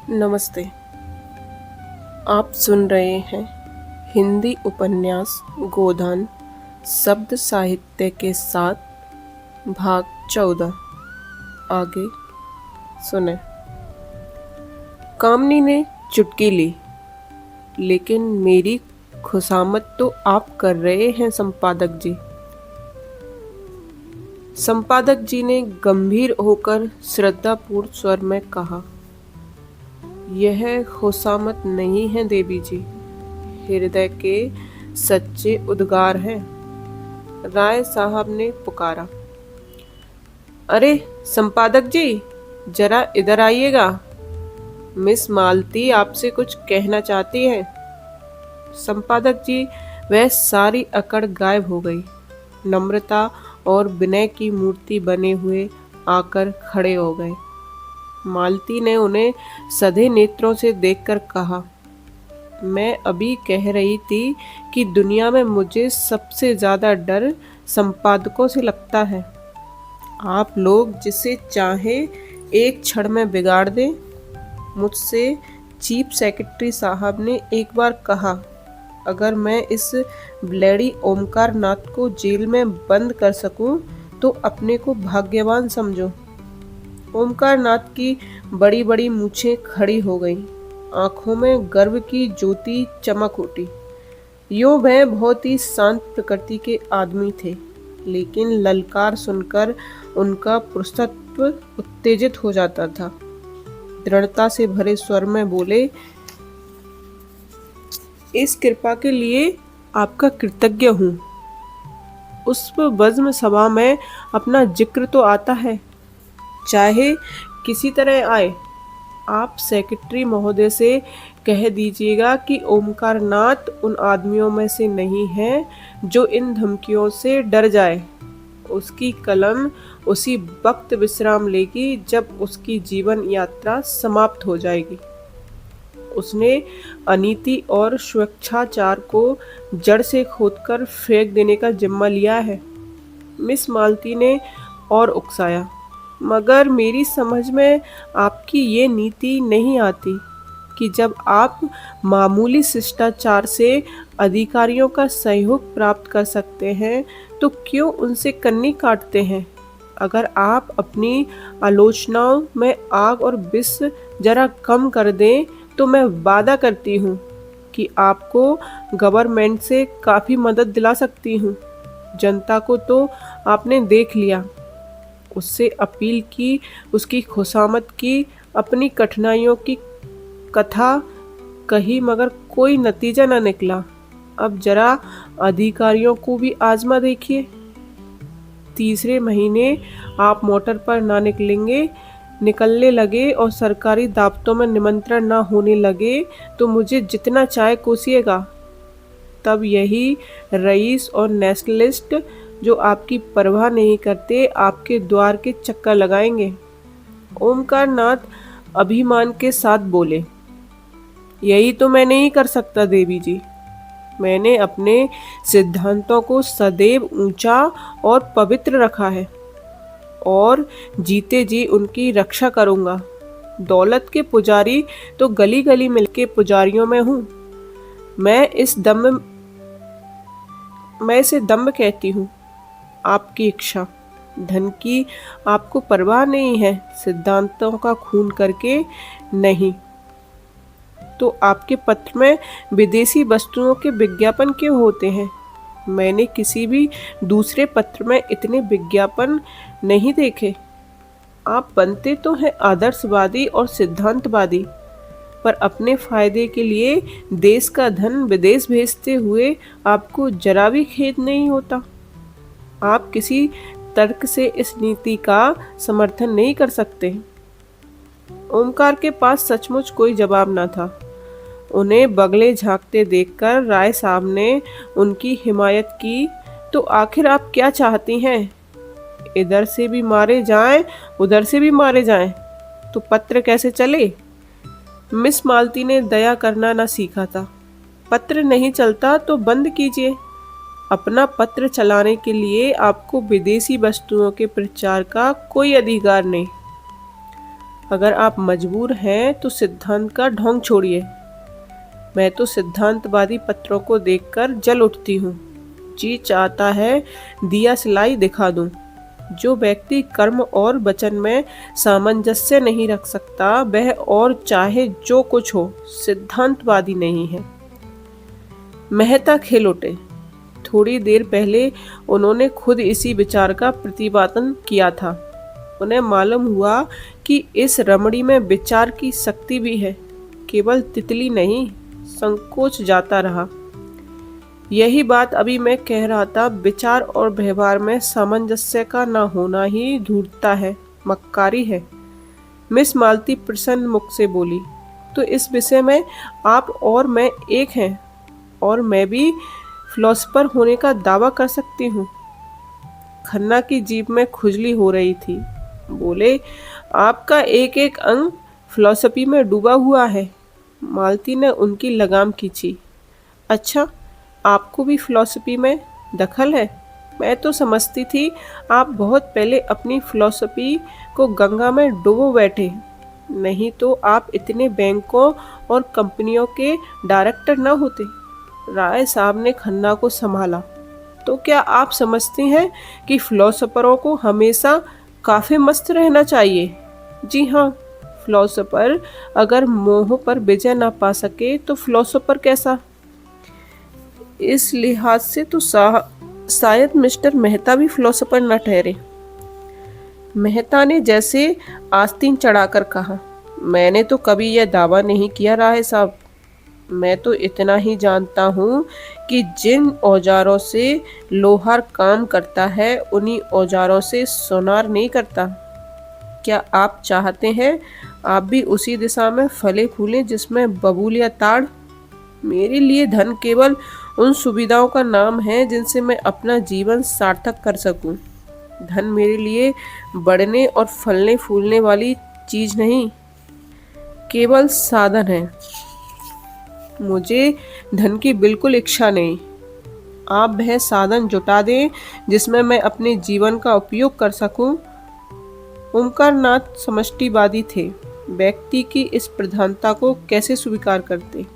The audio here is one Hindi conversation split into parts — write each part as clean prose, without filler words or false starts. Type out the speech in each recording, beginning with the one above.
नमस्ते। आप सुन रहे हैं हिंदी उपन्यास गोदान शब्द साहित्य के साथ भाग 14। आगे सुने। कामनी ने चुटकी ली, लेकिन मेरी खुशामद तो आप कर रहे हैं संपादक जी। संपादक जी ने गंभीर होकर श्रद्धापूर्ण स्वर में कहा, यह खुशामद नहीं है देवी जी, हृदय के सच्चे उद्गार हैं। राय साहब ने पुकारा, अरे संपादक जी, जरा इधर आइएगा। मिस मालती आपसे कुछ कहना चाहती है। संपादक जी वह सारी अकड़ गायब हो गई। नम्रता और विनय की मूर्ति बने हुए आकर खड़े हो गए। मालती ने उन्हें सधे नेत्रों से देखकर कहा, मैं अभी कह रही थी कि दुनिया में मुझे सबसे ज़्यादा डर संपादकों से लगता है। आप लोग जिसे चाहे एक क्षण में बिगाड़ दें। मुझसे चीफ सेक्रेटरी साहब ने एक बार कहा, अगर मैं इस ब्लेडी ओमकार नाथ को जेल में बंद कर सकूं तो अपने को भाग्यवान समझो। ओमकार नाथ की बड़ी बड़ी मूछें खड़ी हो गईं, आंखों में गर्व की ज्योति चमक उठी। यूं वह बहुत ही शांत प्रकृति के आदमी थे, लेकिन ललकार सुनकर उनका पुरुषत्व उत्तेजित हो जाता था। दृढ़ता से भरे स्वर में बोले, इस कृपा के लिए आपका कृतज्ञ हूँ। उस बज्म सभा में अपना जिक्र तो आता है, चाहे किसी तरह आए। आप सेक्रेटरी महोदय से कह दीजिएगा कि ओमकार नाथ उन आदमियों में से नहीं है जो इन धमकियों से डर जाए। उसकी कलम उसी वक्त विश्राम लेगी जब उसकी जीवन यात्रा समाप्त हो जाएगी। उसने अनीति और स्वेच्छाचार को जड़ से खोदकर फेंक देने का जिम्मा लिया है। मिस मालती ने और उकसाया, मगर मेरी समझ में आपकी ये नीति नहीं आती कि जब आप मामूली शिष्टाचार से अधिकारियों का सहयोग प्राप्त कर सकते हैं तो क्यों उनसे कन्नी काटते हैं। अगर आप अपनी आलोचनाओं में आग और विष जरा कम कर दें तो मैं वादा करती हूँ कि आपको गवर्नमेंट से काफ़ी मदद दिला सकती हूँ। जनता को तो आपने देख लिया, उससे अपील की, उसकी खुशामद की, अपनी कठिनाइयों की कथा कही, मगर कोई नतीजा न निकला। अब जरा अधिकारियों को भी आजमा देखिए। तीसरे महीने आप मोटर पर ना निकलने लगे और सरकारी दावतों में निमंत्रण ना होने लगे तो मुझे जितना चाहे कोसिएगा। तब यही रईस और नेशनलिस्ट जो आपकी परवाह नहीं करते आपके द्वार के चक्कर लगाएंगे। ओमकार नाथ अभिमान के साथ बोले, यही तो मैं नहीं कर सकता देवी जी। मैंने अपने सिद्धांतों को सदैव ऊंचा और पवित्र रखा है और जीते जी उनकी रक्षा करूंगा। दौलत के पुजारी तो गली गली मिलके पुजारियों में हूँ। मैं इसे दम्भ कहती हूँ। आपकी इच्छा, धन की आपको परवाह नहीं है, सिद्धांतों का खून करके नहीं। तो आपके पत्र में विदेशी वस्तुओं के विज्ञापन क्यों होते हैं? मैंने किसी भी दूसरे पत्र में इतने विज्ञापन नहीं देखे। आप बनते तो हैं आदर्शवादी और सिद्धांतवादी, पर अपने फायदे के लिए देश का धन विदेश भेजते हुए आपको जरा भी खेद नहीं होता। आप किसी तर्क से इस नीति का समर्थन नहीं कर सकते। ओमकार के पास सचमुच कोई जवाब न था। उन्हें बगले झांकते देखकर राय साहब ने उनकी हिमायत की, तो आखिर आप क्या चाहती हैं? इधर से भी मारे जाएं, उधर से भी मारे जाएं, तो पत्र कैसे चले? मिस मालती ने दया करना ना सीखा था। पत्र नहीं चलता तो बंद कीजिए। अपना पत्र चलाने के लिए आपको विदेशी वस्तुओं के प्रचार का कोई अधिकार नहीं। अगर आप मजबूर हैं तो सिद्धांत का ढोंग छोड़िए। मैं तो सिद्धांतवादी पत्रों को देखकर जल उठती हूँ। जी चाहता है दिया सिलाई दिखा दूं। जो व्यक्ति कर्म और वचन में सामंजस्य नहीं रख सकता, वह और चाहे जो कुछ हो सिद्धांतवादी नहीं है। मेहता खिल उठे। थोड़ी देर पहले उन्होंने खुद इसी विचार का प्रतिपादन किया था। उन्हें मालूम हुआ कि इस रमणी में विचार की शक्ति भी है, केवल तितली नहीं। संकोच जाता रहा। यही बात अभी मैं कह रहा था, विचार और व्यवहार में सामंजस्य का न होना ही धूर्तता है, मक्कारी है। मिस मालती प्रसन्न मुख से बोली, तो इस विषय में आप और मैं एक हैं, और मैं भी फिलोसोफर होने का दावा कर सकती हूँ। खन्ना की जीभ में खुजली हो रही थी। बोले, आपका एक एक अंग फिलॉसफी में डूबा हुआ है। मालती ने उनकी लगाम खींची। अच्छा, आपको भी फिलॉसफी में दखल है? मैं तो समझती थी आप बहुत पहले अपनी फिलॉसफी को गंगा में डुबो बैठे, नहीं तो आप इतने बैंकों और कंपनियों के डायरेक्टर न होते। राय साहब ने खन्ना को संभाला। तो क्या आप समझते हैं कि फिलोसोफरों को हमेशा काफी मस्त रहना चाहिए? जी हाँ, फिलोसोफर अगर मोह पर विजय ना पा सके तो फिलोसोफर कैसा? इस लिहाज से तो शायद मिस्टर मेहता भी फिलोसोफर न ठहरे। मेहता ने जैसे आस्तीन चढ़ाकर कहा, मैंने तो कभी यह दावा नहीं किया राय साहब। मैं तो इतना ही जानता हूँ कि जिन औजारों से लोहार काम करता है, उन्हीं औजारों से सोनार नहीं करता। क्या आप चाहते हैं आप भी उसी दिशा में फले फूलें जिसमें बबूल या ताड़? मेरे लिए धन केवल उन सुविधाओं का नाम है जिनसे मैं अपना जीवन सार्थक कर सकूं। धन मेरे लिए बढ़ने और फलने फूलने वाली चीज नहीं, केवल साधन है। मुझे धन की बिल्कुल इच्छा नहीं। आप वह साधन जुटा दें जिसमें मैं अपने जीवन का उपयोग कर सकूं। ओमकारनाथ समष्टिवादी थे, व्यक्ति की इस प्रधानता को कैसे स्वीकार करते?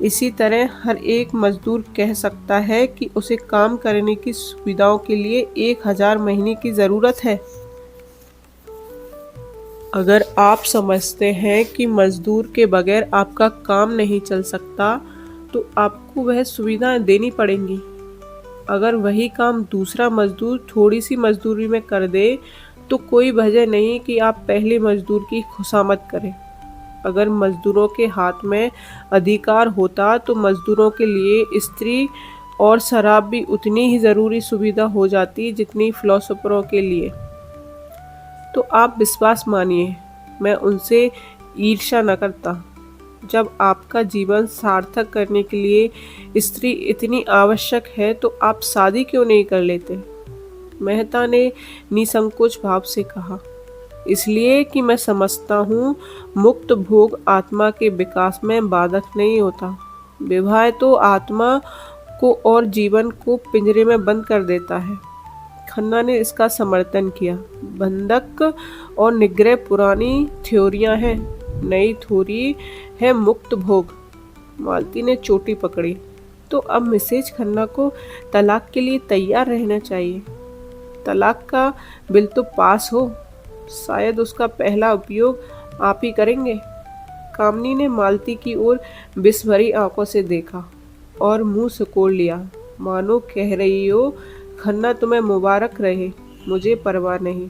इसी तरह हर एक मजदूर कह सकता है कि उसे काम करने की सुविधाओं के लिए 1000 महीने की जरूरत है। अगर आप समझते हैं कि मजदूर के बगैर आपका काम नहीं चल सकता, तो आपको वह सुविधाएं देनी पड़ेंगी। अगर वही काम दूसरा मजदूर थोड़ी सी मजदूरी में कर दे, तो कोई वजह नहीं कि आप पहले मजदूर की खुशामद करें। अगर मजदूरों के हाथ में अधिकार होता तो मजदूरों के लिए स्त्री और शराब भी उतनी ही ज़रूरी सुविधा हो जाती जितनी फिलोसोफरों के लिए। तो आप विश्वास मानिए, मैं उनसे ईर्ष्या न करता। जब आपका जीवन सार्थक करने के लिए स्त्री इतनी आवश्यक है तो आप शादी क्यों नहीं कर लेते? मेहता ने निसंकोच भाव से कहा, इसलिए कि मैं समझता हूँ मुक्त भोग आत्मा के विकास में बाधक नहीं होता। विवाह तो आत्मा को और जीवन को पिंजरे में बंद कर देता है। खन्ना ने इसका समर्थन किया। बंधक और निग्रह पुरानी थ्योरियां हैं, नई थ्योरी है मुक्त भोग। मालती ने चोटी पकड़ी। तो अब मिसेज खन्ना को तलाक के लिए तैयार रहना चाहिए। तलाक का बिल तो पास हो, शायद उसका पहला उपयोग आप ही करेंगे। कामनी ने मालती की ओर विष भरी आंखों से देखा और मुंह सिकोड़ लिया, मानो कह रही हो, खन्ना तुम्हें मुबारक रहे, मुझे परवाह नहीं।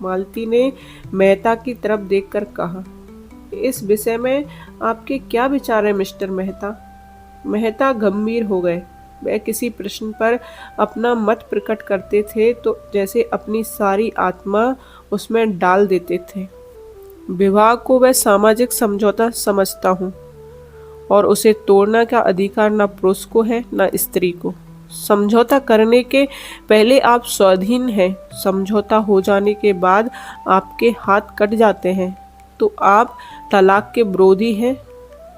मालती ने मेहता की तरफ देखकर कहा, इस विषय में आपके क्या विचार हैं मिस्टर मेहता? मेहता गंभीर हो गए। वह किसी प्रश्न पर अपना मत प्रकट करते थे तो जैसे अपनी सारी आत्मा उसमें डाल देते थे। विवाह को वह सामाजिक समझौता समझता हूँ और उसे तोड़ना का अधिकार न पुरुष को है न स्त्री को। समझौता करने के पहले आप स्वाधीन हैं, समझौता हो जाने के बाद आपके हाथ कट जाते हैं तो आप तलाक के विरोधी हैं।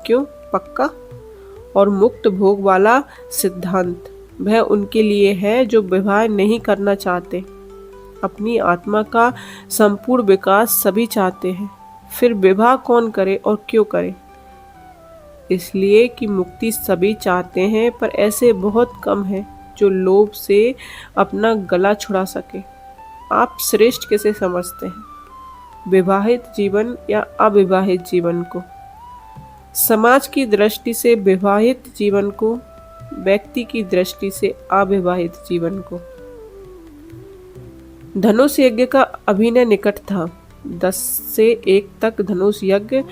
क्यों? पक्का? और मुक्त भोग वाला सिद्धांत वह उनके लिए है जो विवाह नहीं करना चाहते। अपनी आत्मा का संपूर्ण विकास सभी चाहते हैं, फिर विवाह कौन करे और क्यों करे? इसलिए कि मुक्ति सभी चाहते हैं, पर ऐसे बहुत कम हैं जो लोभ से अपना गला छुड़ा सके। आप श्रेष्ठ किसे समझते हैं, विवाहित जीवन या अविवाहित जीवन को? समाज की दृष्टि से विवाहित जीवन को, व्यक्ति की दृष्टि से अविवाहित जीवन को। धनुष यज्ञ का अभिनय निकट था। 10 से 1 तक धनुष यज्ञ,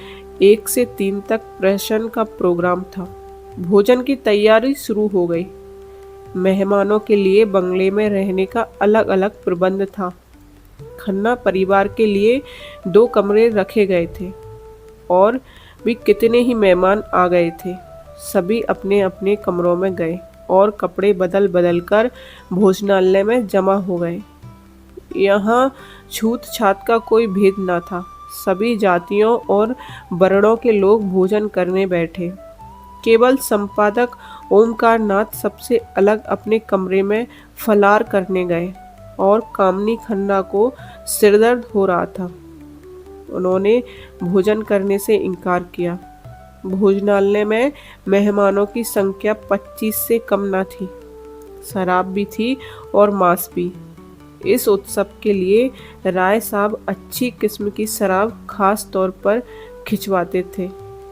1 से 3 तक प्रहसन का प्रोग्राम था। भोजन की तैयारी शुरू हो गई। मेहमानों के लिए बंगले में रहने का अलग अलग प्रबंध था। खन्ना परिवार के लिए 2 कमरे रखे गए थे और भी कितने ही मेहमान आ गए थे। सभी अपने अपने कमरों में गए और कपड़े बदल बदल कर भोजनालय में जमा हो गए। यहाँ छूत छात का कोई भेद न था। सभी जातियों और वर्णों के लोग भोजन करने बैठे। केवल संपादक ओमकार नाथ सबसे अलग अपने कमरे में फलार करने गए और कामनी खन्ना को सिरदर्द हो रहा था। उन्होंने भोजन करने से इनकार किया। भोजनालय में मेहमानों की संख्या 25 से कम न थी। शराब भी थी और मांस भी। इस उत्सव के लिए राय साहब अच्छी किस्म की शराब खास तौर पर खिंचवाते थे।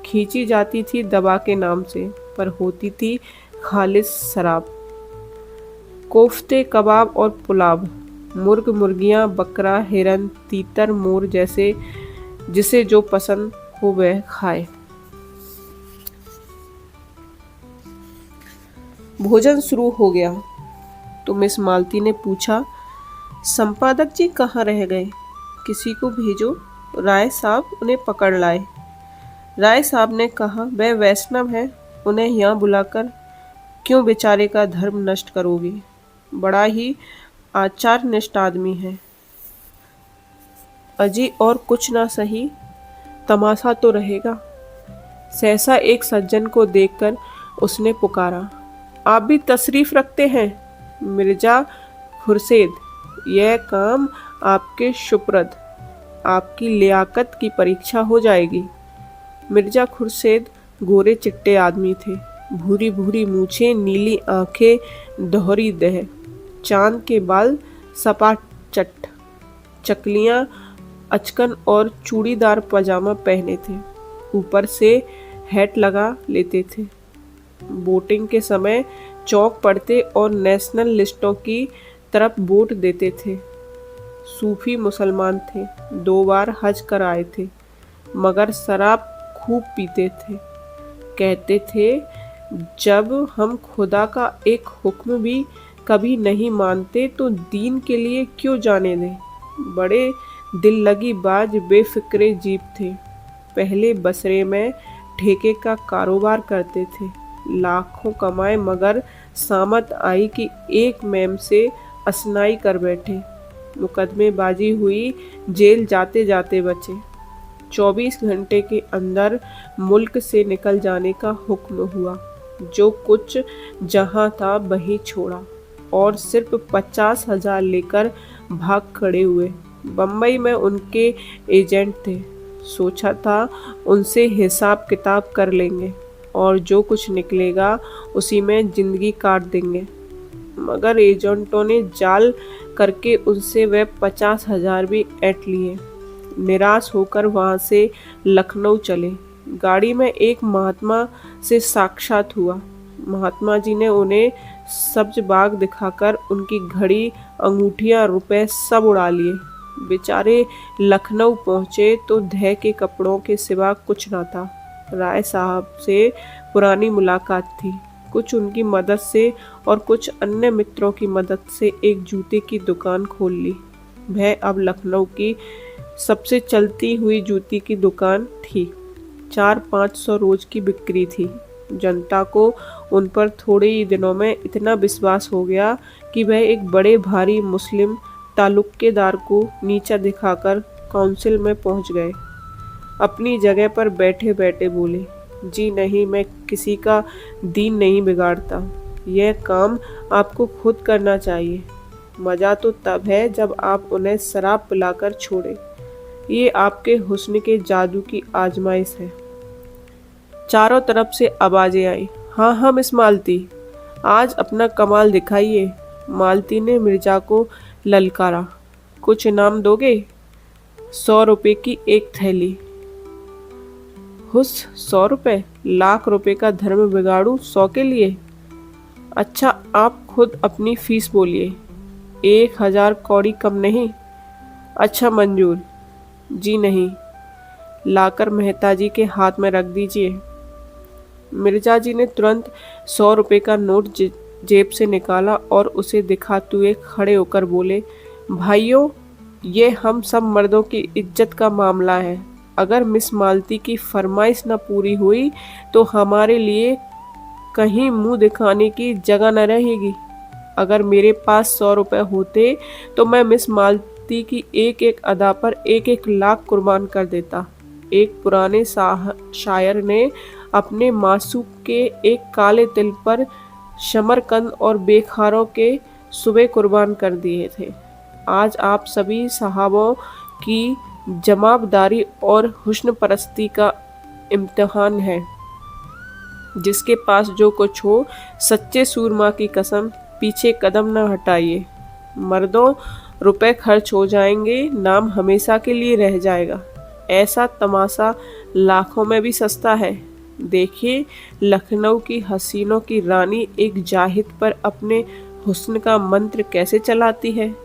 खींची जाती थी दवा के नाम से, पर होती थी खालिस शराब। कोफ्ते, कबाब और पुलाव, मुर्ग मुर्गियां, बकरा, हिरन, तीतर, मोर जैसे जिसे जो पसंद हो वह खाए। भोजन शुरू हो गया तो मिस मालती ने पूछा, संपादक जी कहाँ रह गए? किसी को भेजो, राय साहब उन्हें पकड़ लाए। राय साहब ने कहा, वह वैष्णव है, उन्हें यहाँ बुलाकर क्यों बेचारे का धर्म नष्ट करोगे? बड़ा ही आचारनिष्ठ आदमी है। अजी और कुछ ना सही, तमाशा तो रहेगा। सहसा एक सज्जन को देखकर उसने पुकारा, आप भी तशरीफ रखते हैं? मिर्जा खुर्शेद, यह काम आपके सुपुर्द, आपकी लियाकत की परीक्षा हो जाएगी। मिर्जा खुर्शेद गोरे चिट्टे आदमी थे। भूरी भूरी मूछें, नीली आंखें, दोहरी देह, चांद के बाल, सपाट चट, चकलियां, अचकन और चूड़ीदार पजामा पहने थे। ऊपर से हैट लगा लेते थे। वोटिंग के समय चौक पड़ते और नेशनल लिस्टों की तरफ वोट देते थे। सूफी मुसलमान थे। 2 बार हज कर आए थे, मगर शराब खूब पीते थे। कहते थे, जब हम खुदा का एक हुक्म भी कभी नहीं मानते तो दीन के लिए क्यों जाने दें। बड़े दिल लगी बाज बेफिक्रे जीव थे। पहले बसरे में ठेके का कारोबार करते थे। लाखों कमाए, मगर सामत आई कि एक मैम से असनाई कर बैठे। मुकदमेबाजी हुई, जेल जाते जाते बचे। 24 घंटे के अंदर मुल्क से निकल जाने का हुक्म हुआ। जो कुछ जहां था वहीं छोड़ा और सिर्फ 50,000 लेकर भाग खड़े हुए। बम्बई में उनके एजेंट थे। सोचा था उनसे हिसाब किताब कर लेंगे और जो कुछ निकलेगा उसी में जिंदगी काट देंगे, मगर एजेंटों ने जाल करके उनसे वह 50,000 भी ऐंठ लिए। निराश होकर वहां से लखनऊ चले। गाड़ी में एक महात्मा से साक्षात हुआ। महात्मा जी ने उन्हें सब्ज बाग दिखाकर उनकी घड़ी, अंगूठियां, रुपए सब उड़ा लिए। बेचारे लखनऊ पहुंचे तो धै के कपड़ों के सिवा कुछ ना था। राय साहब से पुरानी मुलाकात थी। कुछ उनकी मदद से और कुछ अन्य मित्रों की मदद से एक जूते की दुकान खोल ली। वह अब लखनऊ की सबसे चलती हुई जूती की दुकान थी। 400-500 रोज की बिक्री थी। जनता को उन पर थोड़े ही दिनों में इतना विश्वास हो गया कि वह एक बड़े भारी मुस्लिम तालुकेदार को नीचा दिखाकर काउंसिल में पहुंच गए। अपनी जगह पर बैठे बैठे बोले, जी नहीं, मैं किसी का दीन नहीं बिगाड़ता। यह काम आपको खुद करना चाहिए। मज़ा तो तब है जब आप उन्हें शराब पिलाकर छोड़े। ये आपके हुस्न के जादू की आजमाइश है। चारों तरफ से आवाजें आई, हाँ हाँ मिस मालती, आज अपना कमाल दिखाइए। मालती ने मिर्जा को ललकारा, कुछ इनाम दोगे? 100 रुपए की एक थैली। हुस, 100 रुपए? लाख रुपए का धर्म बिगाड़ू 100 के लिए? अच्छा आप खुद अपनी फीस बोलिए। 1000 कौड़ी कम नहीं? अच्छा मंजूर। जी नहीं। लाकर मेहता जी के हाथ में रख दीजिए। मिर्जा जी ने तुरंत 100 रुपए का नोट जेब से निकाला और उसे दिखाते हुए खड़े होकर बोले, भाइयों, ये हम सब मर्दों की इज्जत का मामला है। अगर मिस मालती की फरमाइश न पूरी हुई तो हमारे लिए कहीं मुंह दिखाने की जगह न रहेगी। अगर मेरे पास 100 रुपए होते तो मैं मिस मालती की एक एक अदा पर एक एक लाख कुर्बान कर देता। एक पुराने शायर ने अपने मासूक के एक काले तिल पर शमरकंद और बेखारों के सुबह कुर्बान कर दिए थे। आज आप सभी साहबों की जवाबदारी और हुस्न परस्ती का इम्तिहान है। जिसके पास जो कुछ हो, सच्चे सूरमा की कसम, पीछे कदम न हटाइए। मर्दों, रुपए खर्च हो जाएंगे, नाम हमेशा के लिए रह जाएगा। ऐसा तमाशा लाखों में भी सस्ता है। देखिए, लखनऊ की हसीनों की रानी एक जाहिद पर अपने हुस्न का मंत्र कैसे चलाती है।